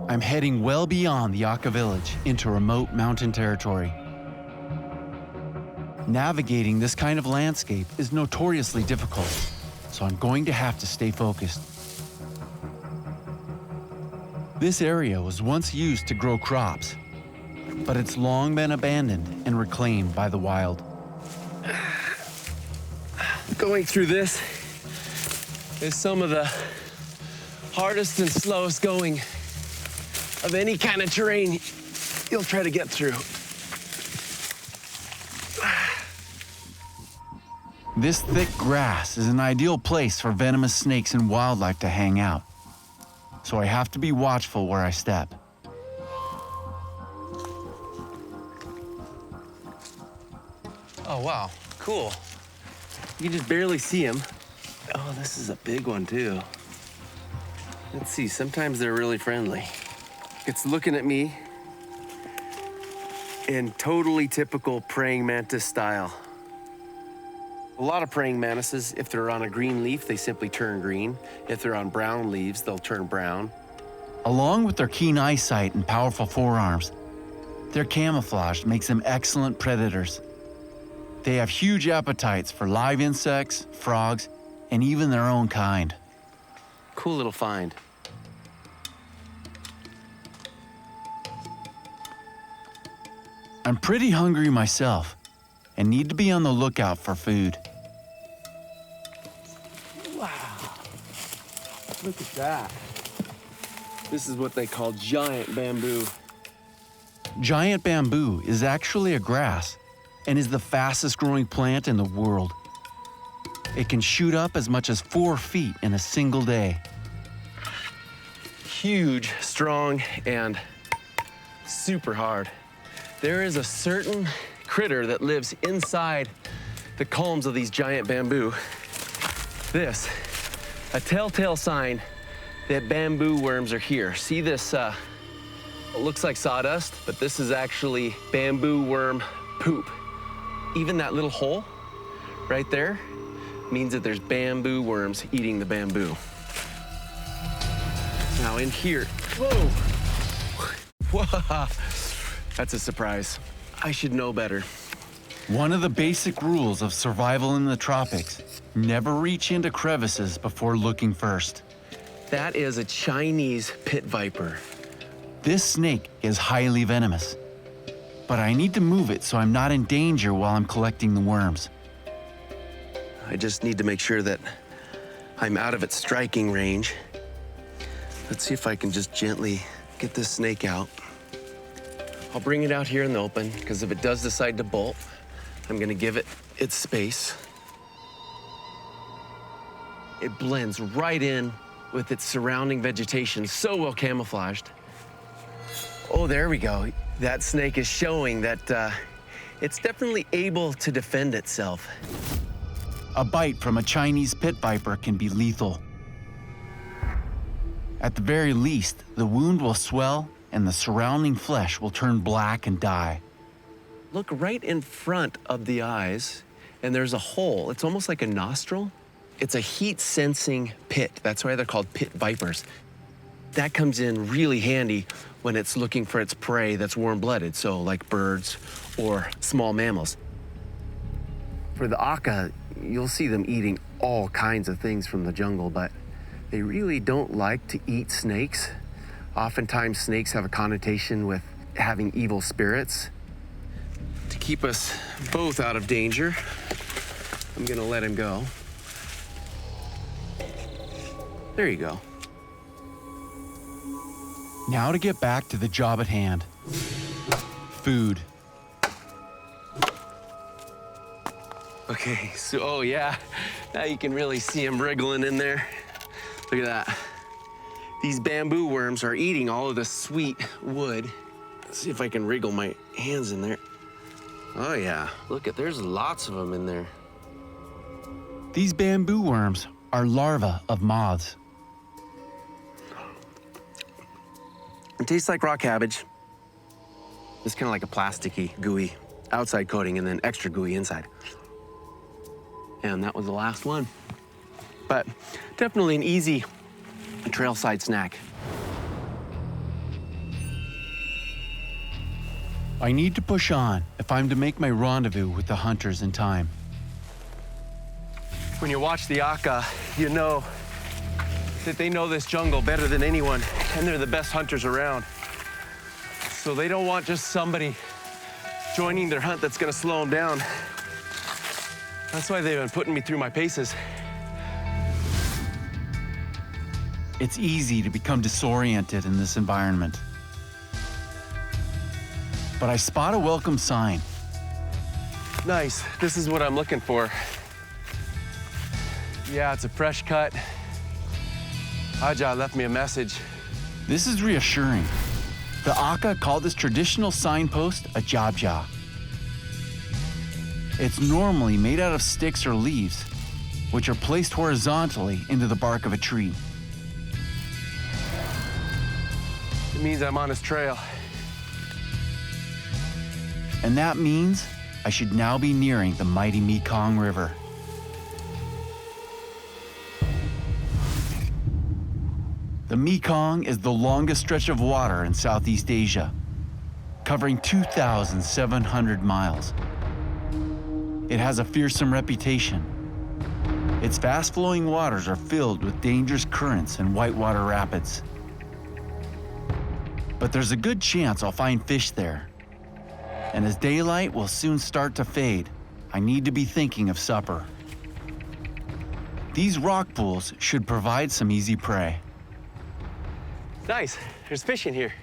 I'm heading well beyond the Aka village into remote mountain territory. Navigating this kind of landscape is notoriously difficult, so I'm going to have to stay focused. This area was once used to grow crops, but it's long been abandoned and reclaimed by the wild. Going through this is some of the hardest and slowest going of any kind of terrain you'll try to get through. This thick grass is an ideal place for venomous snakes and wildlife to hang out, so I have to be watchful where I step. Oh, wow, cool. You can just barely see him. Oh, this is a big one too. Let's see, sometimes they're really friendly. It's looking at me in totally typical praying mantis style. A lot of praying mantises, if they're on a green leaf, they simply turn green. If they're on brown leaves, they'll turn brown. Along with their keen eyesight and powerful forearms, their camouflage makes them excellent predators. They have huge appetites for live insects, frogs, and even their own kind. Cool little find. I'm pretty hungry myself and need to be on the lookout for food. Wow. Look at that. This is what they call giant bamboo. Giant bamboo is actually a grass and is the fastest growing plant in the world. It can shoot up as much as 4 feet in a single day. Huge, strong, and super hard. There is a certain critter that lives inside the culms of these giant bamboo. This, a telltale sign that bamboo worms are here. See this, it looks like sawdust, but this is actually bamboo worm poop. Even that little hole right there means that there's bamboo worms eating the bamboo. Now in here, whoa, whoa, that's a surprise. I should know better. One of the basic rules of survival in the tropics: never reach into crevices before looking first. That is a Chinese pit viper. This snake is highly venomous, but I need to move it so I'm not in danger while I'm collecting the worms. I just need to make sure that I'm out of its striking range. Let's see if I can just gently get this snake out. I'll bring it out here in the open, because if it does decide to bolt, I'm gonna give it its space. It blends right in with its surrounding vegetation, so well camouflaged. Oh, there we go. That snake is showing that it's definitely able to defend itself. A bite from a Chinese pit viper can be lethal. At the very least, the wound will swell and the surrounding flesh will turn black and die. Look right in front of the eyes, and there's a hole. It's almost like a nostril. It's a heat-sensing pit. That's why they're called pit vipers. That comes in really handy when it's looking for its prey that's warm-blooded, so like birds or small mammals. For the Aka, you'll see them eating all kinds of things from the jungle, but they really don't like to eat snakes. Oftentimes, snakes have a connotation with having evil spirits. To keep us both out of danger, I'm gonna let him go. There you go. Now to get back to the job at hand. Food. Okay, so, oh yeah, now you can really see him wriggling in there. Look at that. These bamboo worms are eating all of the sweet wood. Let's see if I can wriggle my hands in there. Oh yeah, look at, there's lots of them in there. These bamboo worms are larvae of moths. It tastes like raw cabbage. It's kind of like a plasticky, gooey outside coating and then extra gooey inside. And that was the last one. But definitely an easy trailside snack. I need to push on if I'm to make my rendezvous with the hunters in time. When you watch the Aka, you know that they know this jungle better than anyone, and they're the best hunters around. So they don't want just somebody joining their hunt that's gonna slow them down. That's why they've been putting me through my paces. It's easy to become disoriented in this environment. But I spot a welcome sign. Nice, this is what I'm looking for. Yeah, it's a fresh cut. Aja left me a message. This is reassuring. The Aka call this traditional signpost a jabja. It's normally made out of sticks or leaves, which are placed horizontally into the bark of a tree. It means I'm on his trail. And that means I should now be nearing the mighty Mekong River. The Mekong is the longest stretch of water in Southeast Asia, covering 2,700 miles. It has a fearsome reputation. Its fast-flowing waters are filled with dangerous currents and whitewater rapids. But there's a good chance I'll find fish there. And as daylight will soon start to fade, I need to be thinking of supper. These rock pools should provide some easy prey. Nice, there's fish in here.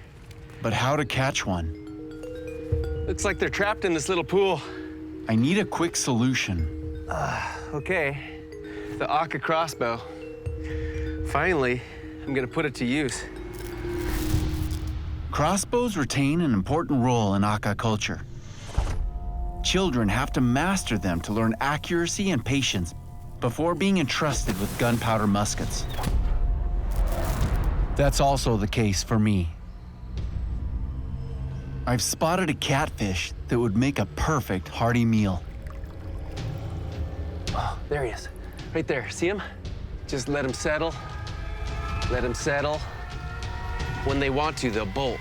But how to catch one? Looks like they're trapped in this little pool. I need a quick solution. Okay, the Aka crossbow. Finally, I'm gonna put it to use. Crossbows retain an important role in Aka culture. Children have to master them to learn accuracy and patience before being entrusted with gunpowder muskets. That's also the case for me. I've spotted a catfish that would make a perfect hearty meal. Oh, there he is, right there, see him? Just let him settle, let him settle. When they want to, they'll bolt.